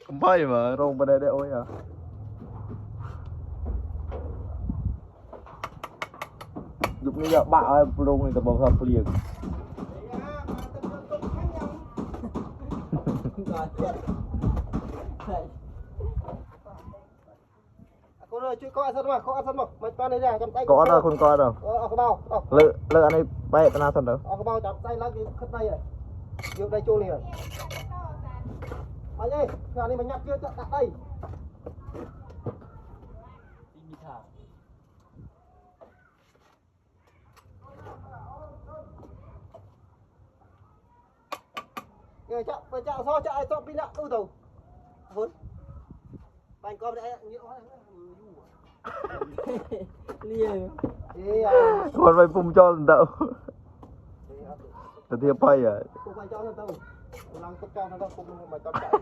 Không phải mà rong bên đây để ôi à. Giúp như bạ em rong này tập bóng hợp liền. Con ơi, chú có ăn sân mà, có ăn sân mà, mày toàn này nè, cầm tay. Có đâu, không có đâu. Cái bao, Lỡ anh ấy bay tao thân đâu. cái bao chặt tay lá cái khất đây này, vô đây chôn liền. Mày ơi, cái này mày nhặt chưa đặt đây. Rồi chạy so chạy so pin ạ, ôi tàu. Vốn. Bạn con đây nhựa liền. Còn mày phum cho lần đầu. Tao thiệp bay à. Không phải cho tao. Tôi đang tất cả nó không mày cho chạy.